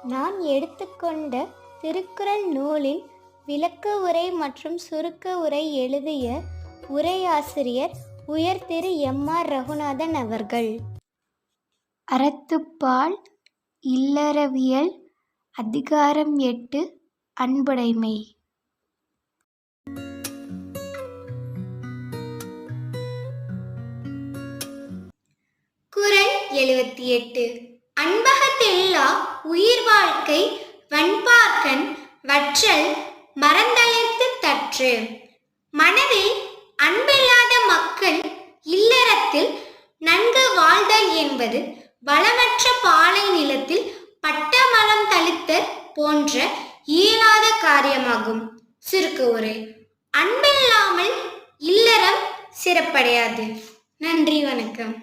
நான் எடுத்துக்கொண்ட திருக்குறள் நூலின் விளக்க உரை மற்றும் சுருக்க உரை எழுதிய உரையாசிரியர் உயர் திரு எம்.ஆர். ரகுநாதன் அவர்கள். அறத்துப்பால் இல்லறவியல் அதிகாரம் 8 அன்புடைமை. குறள் 78. அன்பகத்தெல்லா உயிர் வாழ்க்கை வன்பார்க்கன் வற்றல் மறந்தழைத்து தற்று. மனதில் அன்பில்லாத மக்கள் இல்லறத்தில் நன்கு வாழ்தல் என்பது வளமற்ற பாலை நிலத்தில் பட்ட மலம் தளித்தல் போன்ற இயலாத காரியமாகும். சுருக்க உரை: அன்பில்லாமல் இல்லறம் சிறப்படையாது. நன்றி, வணக்கம்.